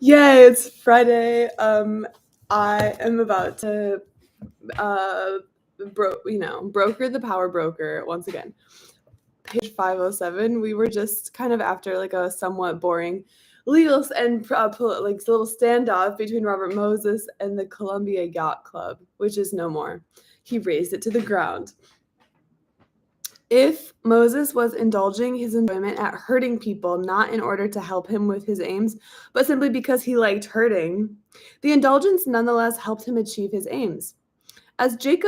Yay, it's Friday. I am about to broker the power broker once again. Page 507. We were just kind of after like a somewhat boring legal and little standoff between Robert Moses and the Columbia Yacht Club, which is no more. He razed it to the ground. If Moses was indulging his enjoyment at hurting people, not in order to help him with his aims, but simply because he liked hurting, the indulgence nonetheless helped him achieve his aims. As Judge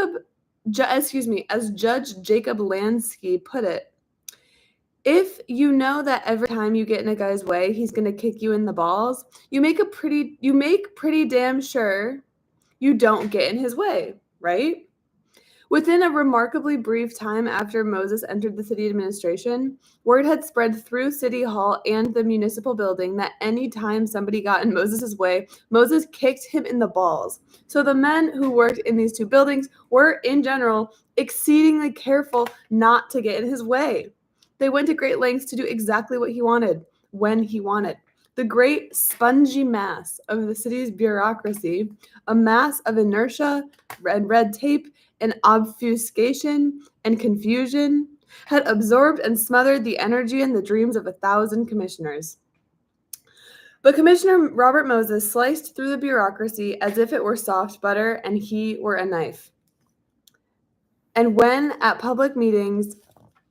Jacob Lansky put it, if you know that every time you get in a guy's way, he's going to kick you in the balls, you make pretty damn sure you don't get in his way, right? Within a remarkably brief time after Moses entered the city administration, word had spread through City Hall and the municipal building that any time somebody got in Moses' way, Moses kicked him in the balls. So the men who worked in these two buildings were, in general, exceedingly careful not to get in his way. They went to great lengths to do exactly what he wanted, when he wanted. The great spongy mass of the city's bureaucracy, a mass of inertia and red tape, and obfuscation and confusion, had absorbed and smothered the energy and the dreams of 1,000 commissioners. But Commissioner Robert Moses sliced through the bureaucracy as if it were soft butter and he were a knife. And when, at public meetings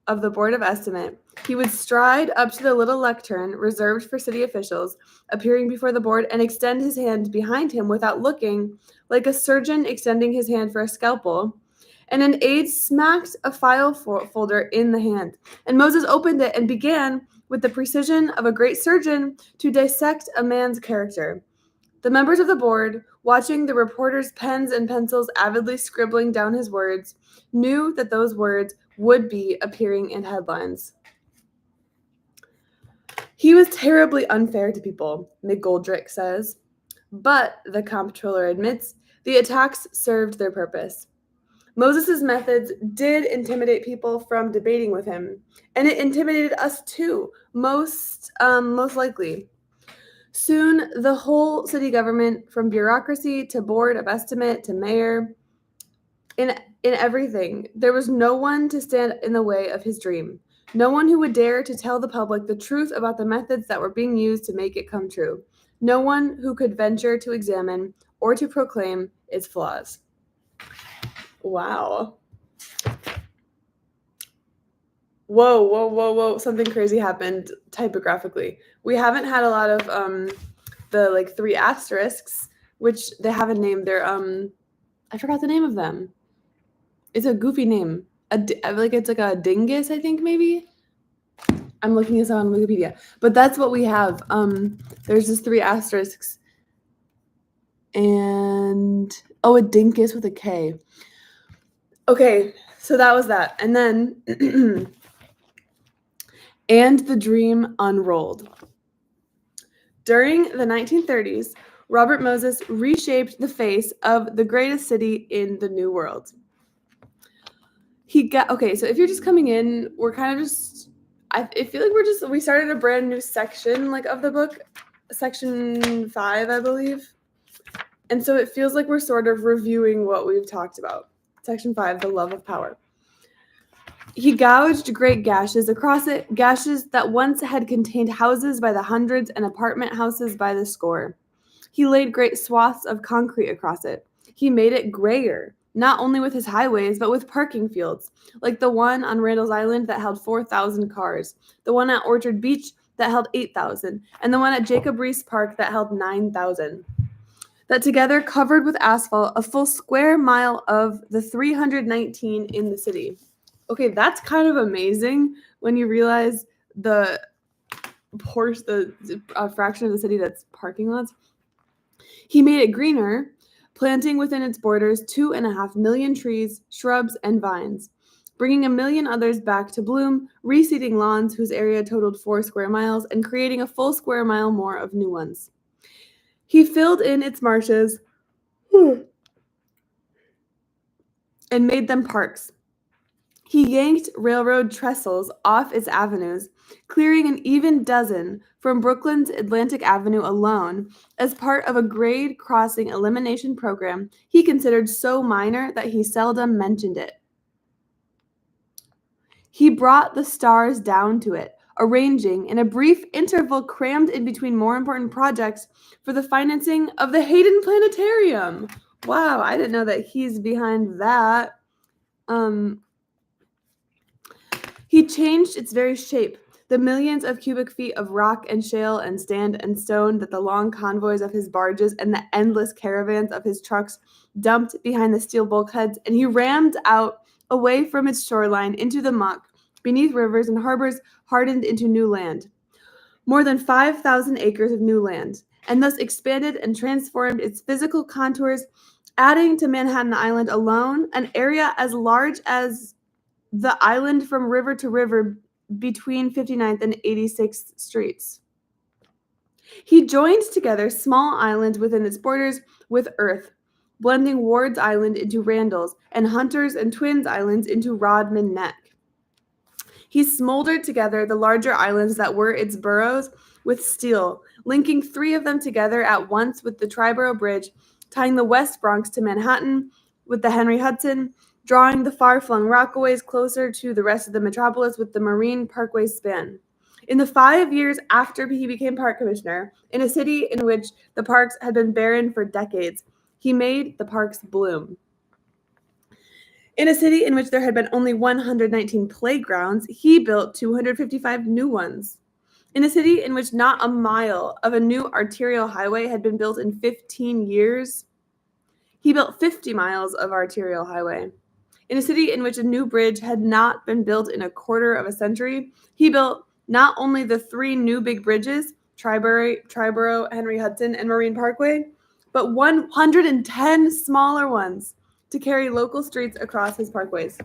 of the Board of Estimate, he would stride up to the little lectern reserved for city officials, appearing before the board, and extend his hand behind him without looking, like a surgeon extending his hand for a scalpel, and an aide smacked a file folder in the hand, and Moses opened it and began, with the precision of a great surgeon, to dissect a man's character. The members of the board, watching the reporters' pens and pencils avidly scribbling down his words, knew that those words would be appearing in headlines. He was terribly unfair to people, McGoldrick says, but, the comptroller admits, the attacks served their purpose. Moses' methods did intimidate people from debating with him, and it intimidated us too, most likely. Soon, the whole city government, from bureaucracy to board of estimate to mayor, in everything, there was no one to stand in the way of his dream. No one who would dare to tell the public the truth about the methods that were being used to make it come true. No one who could venture to examine or to proclaim its flaws. Wow. Whoa. Something crazy happened typographically. We haven't had a lot of the 3 asterisks, which they have a name. They're I forgot the name of them. It's a goofy name. It's like a dingus, I think, maybe. I'm looking this up on Wikipedia. But that's what we have. There's just 3 asterisks. And a dinkus with a K. Okay, so that was that. And then and the dream unrolled. During the 1930s, Robert Moses reshaped the face of the greatest city in the New World. So if you're just coming in, we're kind of just, I feel like we started a brand new section of the book, section 5, I believe. And so it feels like we're sort of reviewing what we've talked about. Section 5, the love of power. He gouged great gashes across it, gashes that once had contained houses by the hundreds and apartment houses by the score. He laid great swaths of concrete across it. He made it grayer, not only with his highways, but with parking fields, like the one on Randall's Island that held 4,000 cars, the one at Orchard Beach that held 8,000, and the one at Jacob Riis Park that held 9,000. That together covered with asphalt a full square mile of the 319 in the city. Okay, that's kind of amazing when you realize the fraction of the city that's parking lots. He made it greener, planting within its borders 2.5 million trees, shrubs, and vines, bringing 1 million others back to bloom, reseeding lawns whose area totaled 4 square miles, and creating a full square mile more of new ones. He filled in its marshes and made them parks. He yanked railroad trestles off its avenues, clearing an even dozen from Brooklyn's Atlantic Avenue alone as part of a grade crossing elimination program he considered so minor that he seldom mentioned it. He brought the stars down to it, arranging, in a brief interval crammed in between more important projects, for the financing of the Hayden Planetarium. Wow, I didn't know that he's behind that. He changed its very shape. The millions of cubic feet of rock and shale and sand and stone that the long convoys of his barges and the endless caravans of his trucks dumped behind the steel bulkheads, and he rammed out away from its shoreline into the muck, beneath rivers and harbors hardened into new land. More than 5,000 acres of new land, and thus expanded and transformed its physical contours, adding to Manhattan Island alone an area as large as the island from river to river between 59th and 86th Streets. He joined together small islands within its borders with Earth, blending Ward's Island into Randall's and Hunter's and Twins Islands into Rodman Neck. He smoldered together the larger islands that were its boroughs with steel, linking 3 of them together at once with the Triborough Bridge, tying the West Bronx to Manhattan with the Henry Hudson, drawing the far-flung Rockaways closer to the rest of the metropolis with the Marine Parkway span. In the 5 years after he became park commissioner, in a city in which the parks had been barren for decades, he made the parks bloom. In a city in which there had been only 119 playgrounds, he built 255 new ones. In a city in which not a mile of a new arterial highway had been built in 15 years, he built 50 miles of arterial highway. In a city in which a new bridge had not been built in a quarter of a century, he built not only the 3 new big bridges, Triborough, Henry Hudson, and Marine Parkway, but 110 smaller ones to carry local streets across his parkways.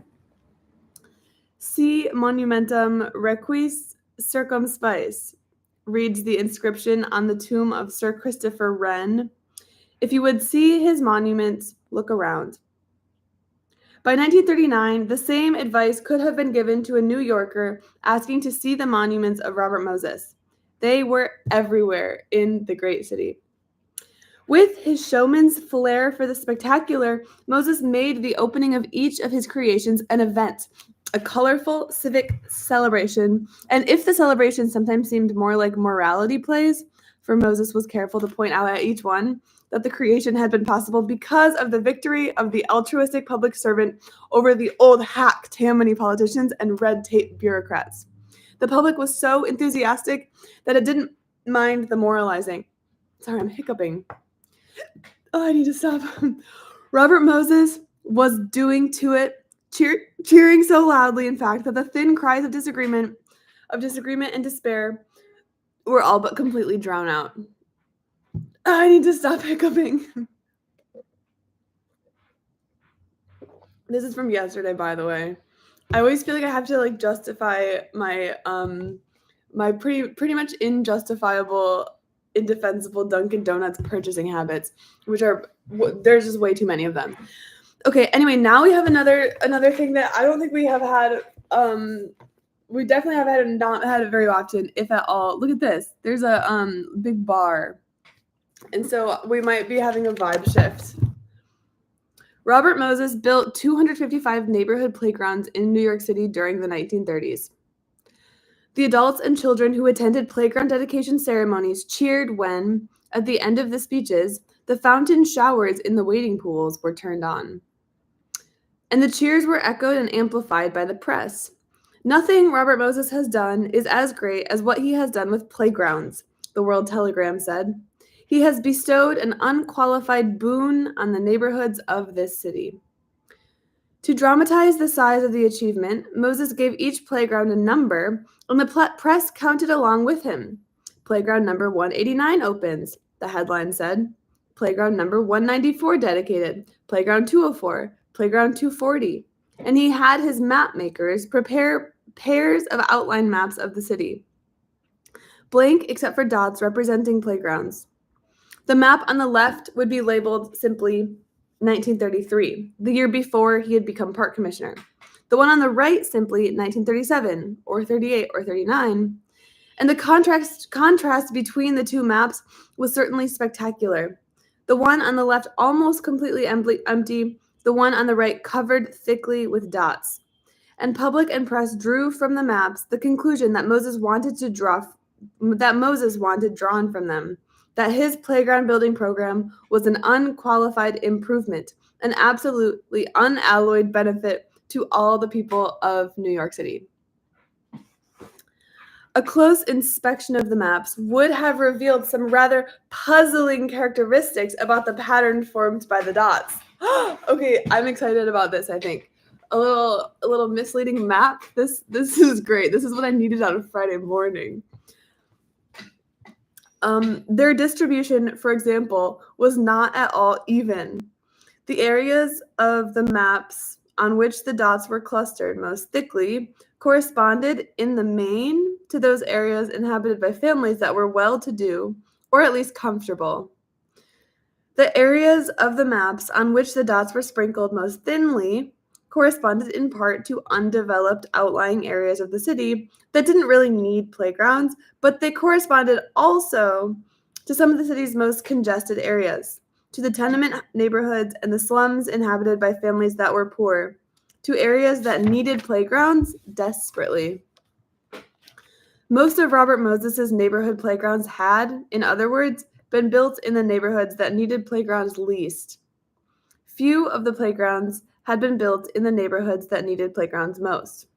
Si monumentum requis circumspice, reads the inscription on the tomb of Sir Christopher Wren. If you would see his monument, look around. By 1939, the same advice could have been given to a New Yorker asking to see the monuments of Robert Moses. They were everywhere in the great city. With his showman's flair for the spectacular, Moses made the opening of each of his creations an event, a colorful civic celebration, and if the celebration sometimes seemed more like morality plays, for Moses was careful to point out at each one that the creation had been possible because of the victory of the altruistic public servant over the old hack Tammany politicians and red tape bureaucrats. The public was so enthusiastic that it didn't mind the moralizing. Sorry, I'm hiccuping. Oh, I need to stop. Robert Moses was doing to it, cheering so loudly, in fact, that the thin cries of disagreement and despair were all but completely drowned out. I need to stop hiccuping. This is from yesterday, by the way. I always feel like I have to justify my my pretty much injustifiable, indefensible Dunkin' Donuts purchasing habits, which are there's just way too many of them. Okay, anyway, now we have another thing that I don't think we have had. We definitely have not had it very often, if at all. Look at this. There's a big bar. And so we might be having a vibe shift. Robert Moses built 255 neighborhood playgrounds in New York City during the 1930s. The adults and children who attended playground dedication ceremonies cheered when, at the end of the speeches, the fountain showers in the waiting pools were turned on. And the cheers were echoed and amplified by the press. Nothing Robert Moses has done is as great as what he has done with playgrounds, the World Telegram said. He has bestowed an unqualified boon on the neighborhoods of this city. To dramatize the size of the achievement, Moses gave each playground a number, and the press counted along with him. Playground number 189 opens, the headline said. Playground number 194 dedicated. Playground 204. Playground 240. And he had his map makers prepare pairs of outline maps of the city, blank except for dots representing playgrounds. The map on the left would be labeled simply 1933, the year before he had become park commissioner. The one on the right simply 1937 or 38 or 39. And the contrast between the two maps was certainly spectacular. The one on the left almost completely empty, the one on the right covered thickly with dots. And public and press drew from the maps the conclusion that Moses wanted drawn from them, that his playground building program was an unqualified improvement, an absolutely unalloyed benefit to all the people of New York City. A close inspection of the maps would have revealed some rather puzzling characteristics about the pattern formed by the dots. Okay, I'm excited about this, I think. A little misleading map. This is great. This is what I needed on a Friday morning. Their distribution, for example, was not at all even. The areas of the maps on which the dots were clustered most thickly corresponded in the main to those areas inhabited by families that were well-to-do, or at least comfortable. The areas of the maps on which the dots were sprinkled most thinly corresponded in part to undeveloped outlying areas of the city that didn't really need playgrounds, but they corresponded also to some of the city's most congested areas, to the tenement neighborhoods and the slums inhabited by families that were poor, to areas that needed playgrounds desperately. Most of Robert Moses's neighborhood playgrounds had, in other words, been built in the neighborhoods that needed playgrounds least. Few of the playgrounds had been built in the neighborhoods that needed playgrounds most.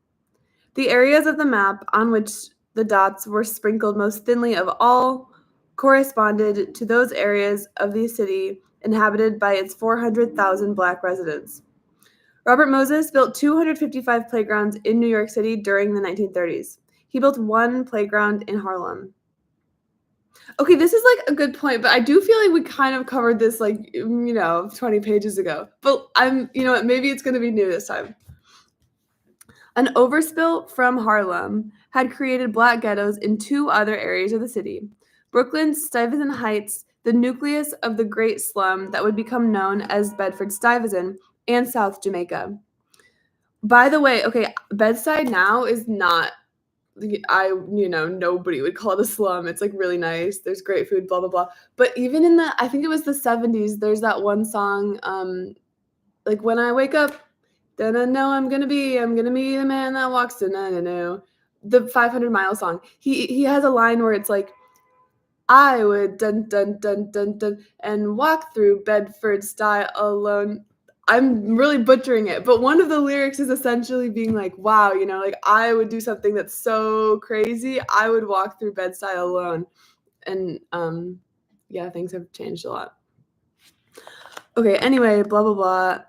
The areas of the map on which the dots were sprinkled most thinly of all corresponded to those areas of the city inhabited by its 400,000 Black residents. Robert Moses built 255 playgrounds in New York City during the 1930s. He built one playground in Harlem. Okay, this is like a good point, but I do feel like we kind of covered this 20 pages ago. But maybe it's going to be new this time. An overspill from Harlem had created Black ghettos in two other areas of the city. Brooklyn's Stuyvesant Heights, the nucleus of the Great Slum that would become known as Bedford-Stuyvesant, and South Jamaica. By the way, okay, Bed-Stuy now is not, nobody would call it a slum. It's like really nice. There's great food, blah, blah, blah. But even in I think it was the 70s, there's that one song, like when I wake up, then I know I'm gonna be the man that walks to the 500 Mile song. He has a line where it's like, I would dun dun dun dun dun and walk through Bedford-Stuy alone. I'm really butchering it, but one of the lyrics is essentially being like, wow, like I would do something that's so crazy. I would walk through Bed-Stuy alone. And yeah, things have changed a lot. Okay, anyway, blah, blah, blah.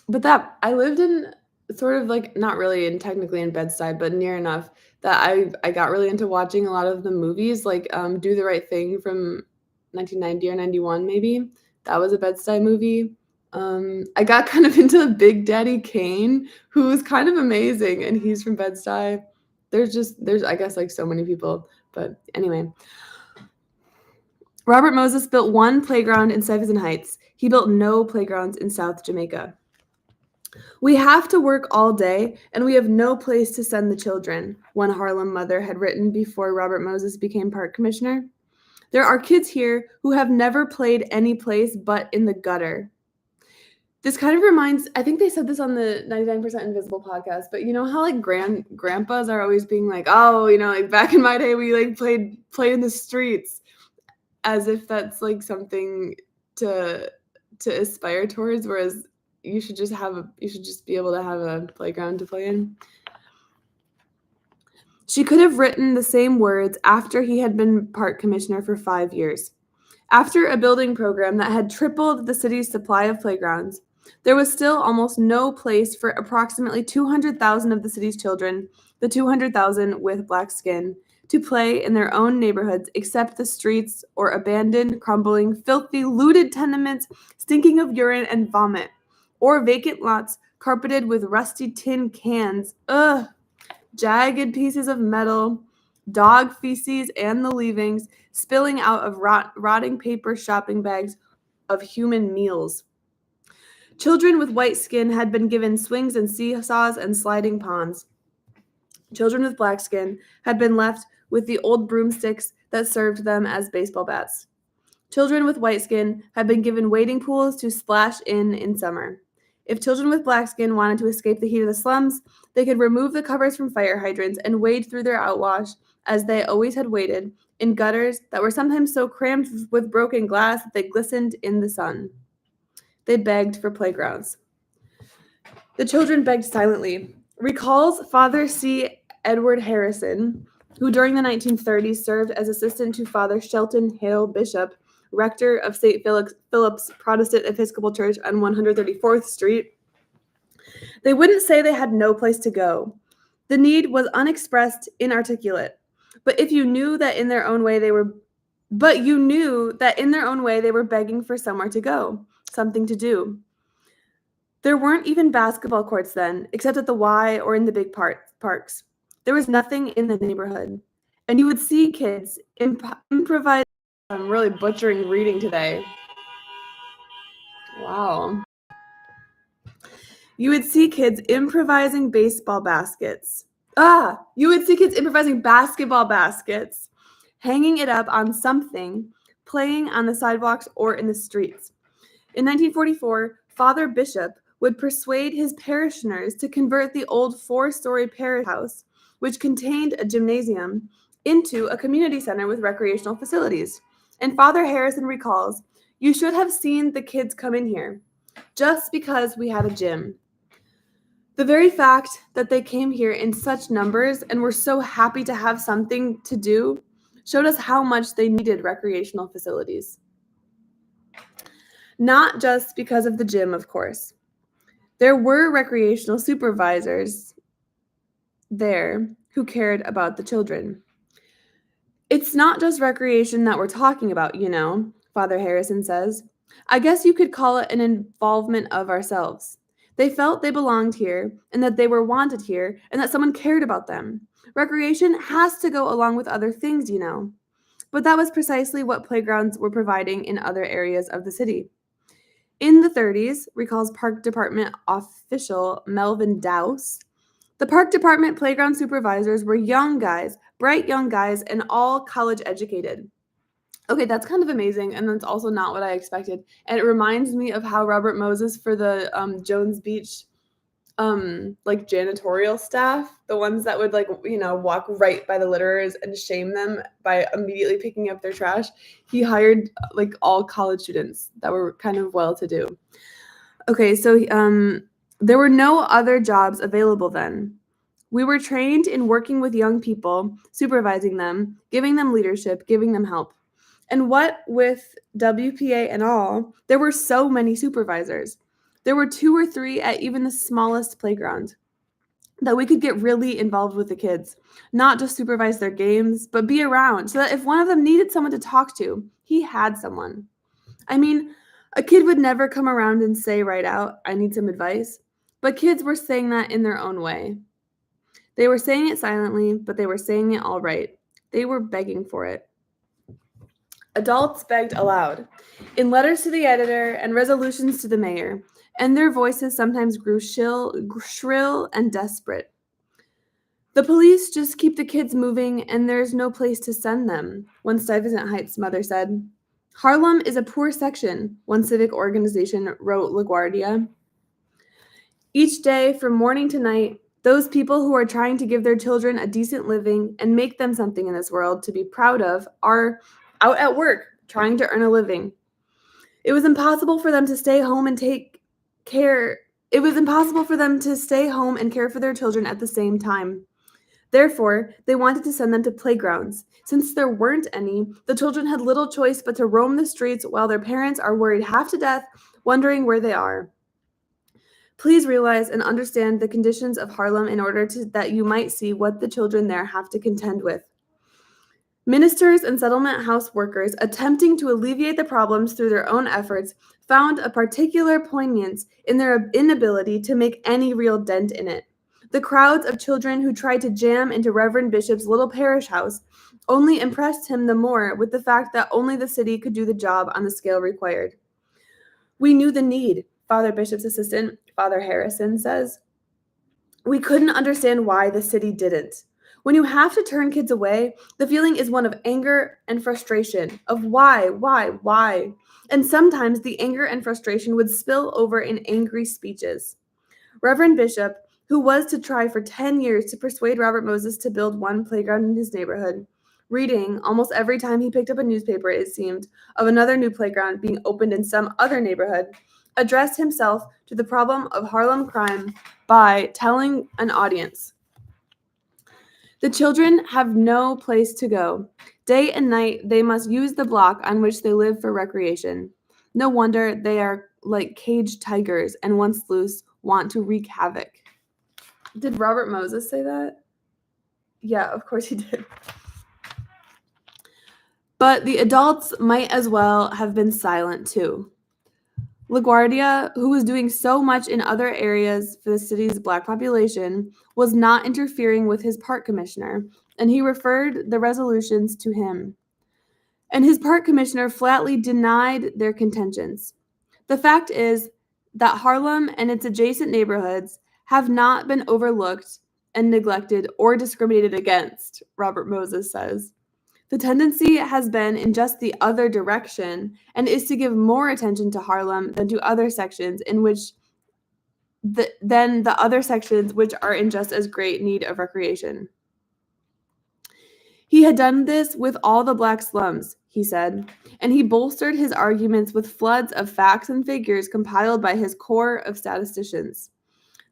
But that I lived in sort of like not really in technically in Bed-Stuy, but near enough that I got really into watching a lot of the movies, like Do the Right Thing from 1990 or 91 maybe. That was a Bed-Stuy movie. I got kind of into Big Daddy Kane, who is kind of amazing, and he's from Bed-Stuy. There's I guess like so many people, but anyway. Robert Moses built one playground in Stuyvesant Heights. He built no playgrounds in South Jamaica. We have to work all day, and we have no place to send the children, one Harlem mother had written before Robert Moses became park commissioner. There are kids here who have never played any place but in the gutter. This kind of reminds, I think they said this on the 99% Invisible podcast, but you know how like grandpas are always being like, oh, like back in my day we like played in the streets, as if that's like something to aspire towards, whereas you should just be able to have a playground to play in. She could have written the same words after he had been park commissioner for 5 years. After a building program that had tripled the city's supply of playgrounds, there was still almost no place for approximately 200,000 of the city's children, the 200,000 with Black skin, to play in their own neighborhoods except the streets or abandoned, crumbling, filthy, looted tenements stinking of urine and vomit, or vacant lots carpeted with rusty tin cans, jagged pieces of metal, dog feces and the leavings spilling out of rotting paper shopping bags of human meals. Children with white skin had been given swings and seesaws and sliding ponds. Children with black skin had been left with the old broomsticks that served them as baseball bats. Children with white skin had been given wading pools to splash in summer. If children with black skin wanted to escape the heat of the slums, they could remove the covers from fire hydrants and wade through their outwash, as they always had waded, in gutters that were sometimes so crammed with broken glass that they glistened in the sun. They begged for playgrounds. The children begged silently, recalls Father C. Edward Harrison, who during the 1930s served as assistant to Father Shelton Hale Bishop, rector of St. Philip's Protestant Episcopal Church on 134th Street. They wouldn't say they had no place to go. The need was unexpressed, inarticulate. But you knew that in their own way they were begging for somewhere to go, something to do. There weren't even basketball courts then, except at the Y or in the big parks. There was nothing in the neighborhood. And you would see kids improvise. I'm really butchering reading today. Wow. You would see kids improvising baseball baskets. You would see kids improvising basketball baskets, hanging it up on something, playing on the sidewalks or in the streets. In 1944, Father Bishop would persuade his parishioners to convert the old 4-story parish house, which contained a gymnasium, into a community center with recreational facilities. And Father Harrison recalls, "You should have seen the kids come in here, just because we had a gym." The very fact that they came here in such numbers and were so happy to have something to do showed us how much they needed recreational facilities. Not just because of the gym, of course. There were recreational supervisors there who cared about the children. "It's not just recreation that we're talking about, Father Harrison says. I guess you could call it an involvement of ourselves. They felt they belonged here and that they were wanted here and that someone cared about them. Recreation has to go along with other things, But that was precisely what playgrounds were providing in other areas of the city. In the 30s, recalls Park Department official Melvin Dowse, the Park Department playground supervisors were young guys, bright young guys, and all college educated. Okay, that's kind of amazing, and that's also not what I expected. And it reminds me of how Robert Moses for the Jones Beach janitorial staff, the ones that would walk right by the litterers and shame them by immediately picking up their trash. He hired all college students that were kind of well-to-do. Okay, so there were no other jobs available then. We were trained in working with young people, supervising them, giving them leadership, giving them help. And what with WPA and all, there were so many supervisors. There were 2 or 3 at even the smallest playground that we could get really involved with the kids, not just supervise their games, but be around so that if one of them needed someone to talk to, he had someone. I mean, a kid would never come around and say right out, "I need some advice," but kids were saying that in their own way. They were saying it silently, but they were saying it all right. They were begging for it. Adults begged aloud, in letters to the editor and resolutions to the mayor, and their voices sometimes grew shrill and desperate. "The police just keep the kids moving, and there's no place to send them," one Stuyvesant Heights mother said. "Harlem is a poor section," one civic organization wrote LaGuardia. Each day, from morning to night, those people who are trying to give their children a decent living and make them something in this world to be proud of are out at work, trying to earn a living. It was impossible for them to stay home and care for their children at the same time. Therefore, they wanted to send them to playgrounds. Since there weren't any, the children had little choice but to roam the streets while their parents are worried half to death, wondering where they are. Please realize and understand the conditions of Harlem in order that you might see what the children there have to contend with. Ministers and settlement house workers attempting to alleviate the problems through their own efforts found a particular poignance in their inability to make any real dent in it. The crowds of children who tried to jam into Reverend Bishop's little parish house only impressed him the more with the fact that only the city could do the job on the scale required. "We knew the need," Father Bishop's assistant, Father Harrison, says, "We couldn't understand why the city didn't. When you have to turn kids away, the feeling is one of anger and frustration, of why? And sometimes the anger and frustration would spill over in angry speeches." Reverend Bishop, who was to try for 10 years to persuade Robert Moses to build one playground in his neighborhood, reading almost every time he picked up a newspaper, it seemed, of another new playground being opened in some other neighborhood, addressed himself to the problem of Harlem crime by telling an audience, "The children have no place to go. Day and night they must use the block on which they live for recreation. No wonder they are like caged tigers and once loose want to wreak havoc." Did Robert Moses say that? Yeah, of course he did. But the adults might as well have been silent too. LaGuardia, who was doing so much in other areas for the city's black population, was not interfering with his park commissioner, and he referred the resolutions to him. And his park commissioner flatly denied their contentions. The fact is that Harlem and its adjacent neighborhoods have not been overlooked and neglected or discriminated against, Robert Moses says. The tendency has been in just the other direction and is to give more attention to Harlem than to other sections than the other sections which are in just as great need of recreation. He had done this with all the black slums, he said, and he bolstered his arguments with floods of facts and figures compiled by his corps of statisticians.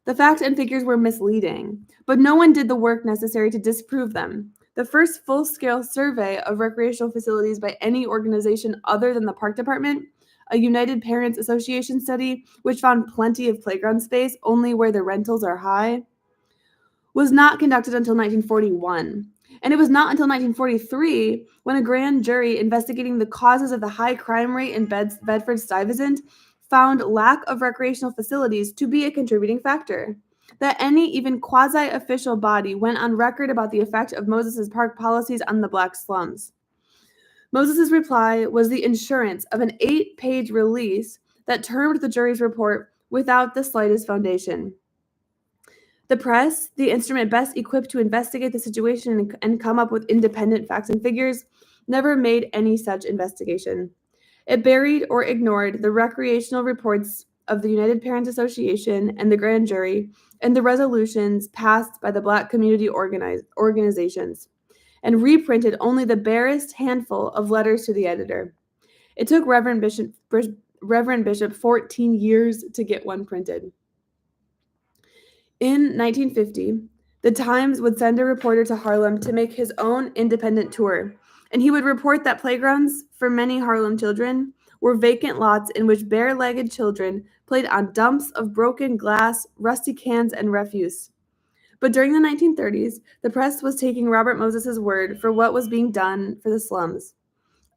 The facts and figures were misleading, but no one did the work necessary to disprove them. The first full-scale survey of recreational facilities by any organization other than the Park Department, a United Parents Association study, which found plenty of playground space only where the rentals are high, was not conducted until 1941. And it was not until 1943 when a grand jury investigating the causes of the high crime rate in Bedford-Stuyvesant found lack of recreational facilities to be a contributing factor, that any even quasi-official body went on record about the effect of Moses's park policies on the black slums. Moses's reply was the insurance of an 8-page release that termed the jury's report without the slightest foundation. The press, the instrument best equipped to investigate the situation and come up with independent facts and figures, never made any such investigation. It buried or ignored the recreational reports of the United Parents Association and the grand jury and the resolutions passed by the Black community organizations, and reprinted only the barest handful of letters to the editor. It took Reverend Bishop 14 years to get one printed. In 1950, the Times would send a reporter to Harlem to make his own independent tour, and he would report that playgrounds for many Harlem children were vacant lots in which bare-legged children played on dumps of broken glass, rusty cans, and refuse. But during the 1930s, the press was taking Robert Moses's word for what was being done for the slums.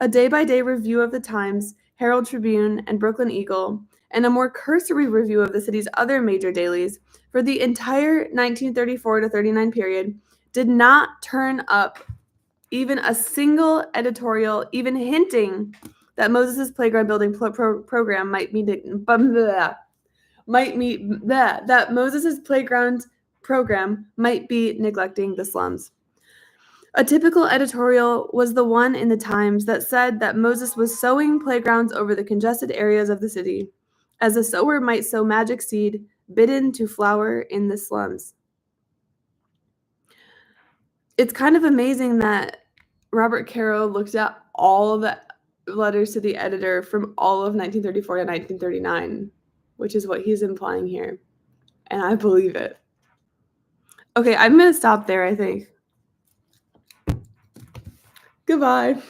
A day-by-day review of the Times, Herald Tribune, and Brooklyn Eagle, and a more cursory review of the city's other major dailies for the entire 1934 to 39 period did not turn up even a single editorial, even hinting that Moses's playground building program that Moses's playground program might be neglecting the slums. A typical editorial was the one in the Times that said that Moses was sowing playgrounds over the congested areas of the city, as a sower might sow magic seed bidden to flower in the slums. It's kind of amazing that Robert Caro looked at all the letters to the editor from all of 1934 to 1939, which is what he's implying here. And I believe it. Okay, I'm going to stop there, I think. Goodbye.